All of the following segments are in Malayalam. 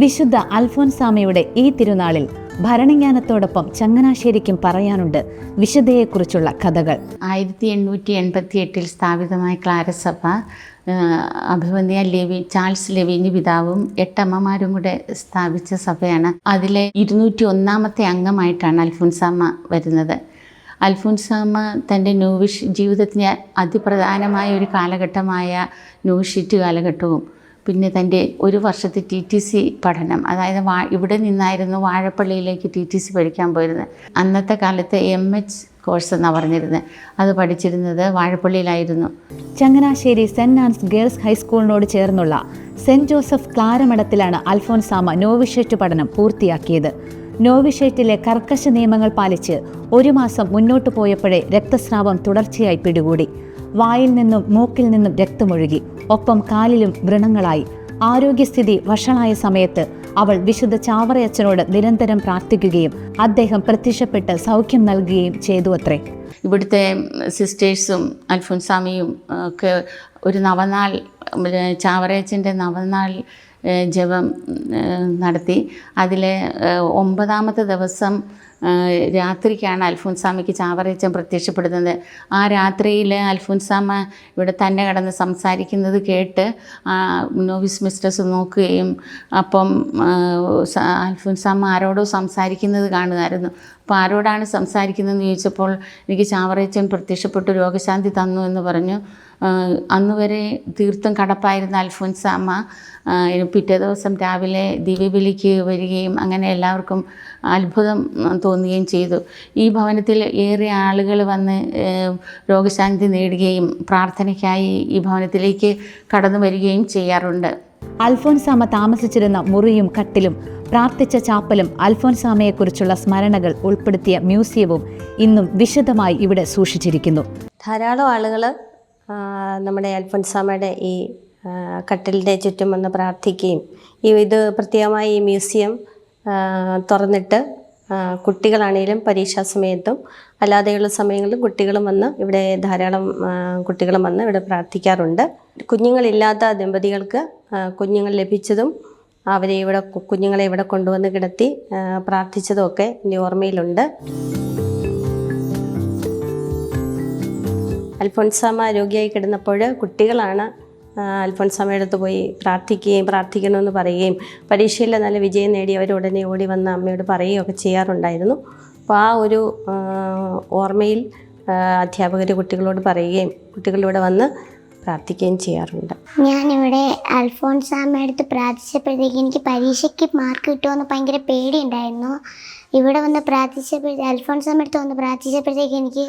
വിശുദ്ധ അൽഫോൻസാമയുടെ ഈ തിരുനാളിൽ ഭരണജ്ഞാനത്തോടൊപ്പം ചങ്ങനാശ്ശേരിക്കും പറയാനുണ്ട് വിശുദ്ധയെക്കുറിച്ചുള്ള കഥകൾ. 1888 സ്ഥാപിതമായ ക്ലാരസഭ അഭിവന്യ ചാൾസ് ലെവിനി പിതാവും 8 അമ്മമാരും കൂടെ സ്ഥാപിച്ച സഭയാണ്. അതിലെ 201 അംഗമായിട്ടാണ് അൽഫോൻസാമ്മ വരുന്നത്. അൽഫോൻസാമ്മ തൻ്റെ നോവിഷ് ജീവിതത്തിന് അതിപ്രധാനമായ ഒരു കാലഘട്ടമായ നോവിഷ്യറ്റ് കാലഘട്ടവും പിന്നെ തൻ്റെ ഒരു വർഷത്തെ TTC പഠനം, അതായത് ഇവിടെ നിന്നായിരുന്നു വാഴപ്പള്ളിയിലേക്ക് TTC പഠിക്കാൻ പോയിരുന്നത്. അന്നത്തെ കാലത്ത് MH കോഴ്സ് എന്നാണ് പറഞ്ഞിരുന്നത്. അത് പഠിച്ചിരുന്നത് വാഴപ്പള്ളിയിലായിരുന്നു. ചങ്ങനാശ്ശേരി സെൻറ് ആൻസ് ഗേൾസ് ഹൈസ്കൂളിനോട് ചേർന്നുള്ള സെൻറ് ജോസഫ് ക്ലാരമഠത്തിലാണ് അൽഫോൻസാമ്മ നോവിഷ്യറ്റ് പഠനം പൂർത്തിയാക്കിയത്. നോവിഷ്യറ്റിലെ കർക്കശ നിയമങ്ങൾ പാലിച്ച് 1 മാസം മുന്നോട്ടു പോയപ്പോഴേ രക്തസ്രാവം തുടർച്ചയായി പിടികൂടി. വായിൽ നിന്നും മൂക്കിൽ നിന്നും രക്തമൊഴുകി, ഒപ്പം കാലിലും വ്രണങ്ങളായി. ആരോഗ്യസ്ഥിതി വഷളായ സമയത്ത് അവൾ വിശുദ്ധ ചാവറയച്ചനോട് നിരന്തരം പ്രാർത്ഥിക്കുകയും അദ്ദേഹം പ്രത്യക്ഷപ്പെട്ട് സൗഖ്യം നൽകുകയും ചെയ്തു അത്രേ. ഇവിടുത്തെ സിസ്റ്റേഴ്സും അൽഫോൻസാമയും ഒക്കെ ഒരു നവനാൾ ചാവറയച്ചൻ്റെ നവനാൾ ജപം നടത്തി. അതിലെ 9ാമത്തെ ദിവസം രാത്രിക്കാണ് അൽഫോൻസാമയ്ക്ക് ചാവറയച്ചൻ പ്രത്യക്ഷപ്പെടുന്നത്. ആ രാത്രിയിൽ അൽഫോൻസാമ്മ ഇവിടെ തന്നെ കിടന്ന് സംസാരിക്കുന്നത് കേട്ട് നോവിസ് മിസ്ട്രസ് നോക്കുകയും അപ്പം അൽഫോൻസാമ്മ ആരോടോ സംസാരിക്കുന്നത് കാണുമായിരുന്നു. അപ്പോൾ ആരോടാണ് സംസാരിക്കുന്നതെന്ന് ചോദിച്ചപ്പോൾ എനിക്ക് ചാവറയച്ചൻ പ്രത്യക്ഷപ്പെട്ടു രോഗശാന്തി തന്നു എന്ന് പറഞ്ഞു. അന്ന് വരെ തീർത്തും കടപ്പായിരുന്ന അൽഫോൻസാമ്മ പിറ്റേ ദിവസം രാവിലെ ദിവ്യബലിക്ക് വരികയും അങ്ങനെ എല്ലാവർക്കും അത്ഭുതം തോന്നുകയും ചെയ്തു. ഈ ഭവനത്തിൽ ഏറെ ആളുകൾ വന്ന് രോഗശാന്തി നേടുകയും പ്രാർത്ഥനയ്ക്കായി ഈ ഭവനത്തിലേക്ക് കടന്നു വരികയും ചെയ്യാറുണ്ട്. അൽഫോൻസാമ്മ താമസിച്ചിരുന്ന മുറിയും കട്ടിലും പ്രാർത്ഥിച്ച ചാപ്പലും അൽഫോൻസാമയെക്കുറിച്ചുള്ള സ്മരണകൾ ഉൾപ്പെടുത്തിയ മ്യൂസിയവും ഇന്നും വിശദമായി ഇവിടെ സൂക്ഷിച്ചിരിക്കുന്നു. ധാരാളം ആളുകൾ നമ്മുടെ അൽഫോൻസാമയുടെ ഈ കട്ടിലിൻ്റെ ചുറ്റും വന്ന് പ്രാർത്ഥിക്കുകയും ഇത് പ്രത്യേകമായി ഈ മ്യൂസിയം തുറന്നിട്ട് കുട്ടികളാണെങ്കിലും പരീക്ഷാ സമയത്തും അല്ലാതെയുള്ള സമയങ്ങളിലും കുട്ടികളും വന്ന് ഇവിടെ ധാരാളം കുട്ടികളും വന്ന് ഇവിടെ പ്രാർത്ഥിക്കാറുണ്ട്. കുഞ്ഞുങ്ങളില്ലാത്ത ദമ്പതികൾക്ക് കുഞ്ഞുങ്ങൾ ലഭിച്ചതും അവരെ ഇവിടെ കുഞ്ഞുങ്ങളെ ഇവിടെ കൊണ്ടുവന്ന് കിടത്തി പ്രാർത്ഥിച്ചതും എൻ്റെ ഓർമ്മയിലുണ്ട്. അൽഫോൻസാമ്മ രോഗിയായി കിടന്നപ്പോൾ കുട്ടികളാണ് അൽഫോൻസാമ്മയുടെ അടുത്ത് പോയി പ്രാർത്ഥിക്കണമെന്ന് പറയുകയും പരീക്ഷയിൽ നല്ല വിജയം നേടി അവർ ഉടനെ ഓടി വന്ന് അമ്മയോട് പറയുകയൊക്കെ ചെയ്യാറുണ്ടായിരുന്നു. അപ്പോൾ ആ ഒരു ഓർമ്മയിൽ അധ്യാപകർ കുട്ടികളോട് പറയുകയും കുട്ടികളിവിടെ വന്ന് പ്രാർത്ഥിക്കുകയും ചെയ്യാറുണ്ട്. ഞാനിവിടെ അൽഫോൻസാമ്മയുടെ അടുത്ത് പ്രാർത്ഥിച്ചപ്പോഴത്തേക്ക് എനിക്ക് പരീക്ഷയ്ക്ക് മാർക്ക് കിട്ടുമെന്ന് ഭയങ്കര പേടിയുണ്ടായിരുന്നു. ഇവിടെ വന്ന് അൽഫോൻസാമ്മയുടെ അടുത്ത് വന്ന് പ്രാർത്ഥിച്ചപ്പോഴത്തേക്ക് എനിക്ക്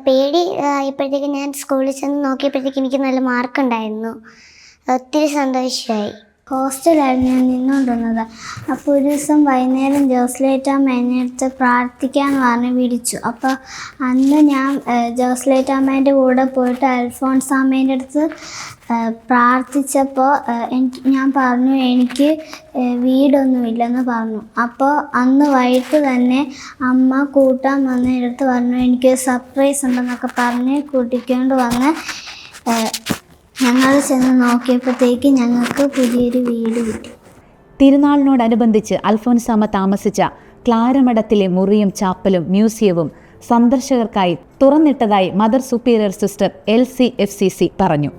പേടി ആയപ്പോഴത്തേക്ക് ഞാൻ സ്കൂളിൽ ചെന്ന് നോക്കിയപ്പോഴത്തേക്ക് എനിക്ക് നല്ല മാർക്കുണ്ടായിരുന്നു. ഒത്തിരി സന്തോഷമായി. ഹോസ്റ്റലായിരുന്നു ഞാൻ നിന്നുകൊണ്ടിരുന്നത്. അപ്പോൾ ഒരു ദിവസം വൈകുന്നേരം ജോസ്ലേറ്റാമ്മ എന്നെ അടുത്ത് പ്രാർത്ഥിക്കാമെന്ന് പറഞ്ഞ് വിളിച്ചു. അപ്പോൾ അന്ന് ഞാൻ ജോസ്ലേറ്റാമ്മേൻ്റെ കൂടെ പോയിട്ട് അൽഫോൻസാമ്മേൻ്റെ അടുത്ത് പ്രാർത്ഥിച്ചപ്പോൾ ഞാൻ പറഞ്ഞു എനിക്ക് വീടൊന്നുമില്ലെന്ന് പറഞ്ഞു. അപ്പോൾ അന്ന് വൈകിട്ട് തന്നെ അമ്മ കൂട്ടാൻ വന്നതിനടുത്ത് പറഞ്ഞു എനിക്ക് സർപ്രൈസ് ഉണ്ടെന്നൊക്കെ പറഞ്ഞ് കൂട്ടിക്കൊണ്ട് വന്ന് ഞങ്ങൾ ചെന്ന് നോക്കിയപ്പോഴത്തേക്ക് ഞങ്ങൾക്ക് പുതിയൊരു വീട് കിട്ടി. തിരുനാളിനോടനുബന്ധിച്ച് അൽഫോൻസാമ്മ താമസിച്ച ക്ലാരമഠത്തിലെ മുറിയും ചാപ്പലും മ്യൂസിയവും സന്ദർശകർക്കായി തുറന്നിട്ടതായി mother superior sister LC FCC പറഞ്ഞു.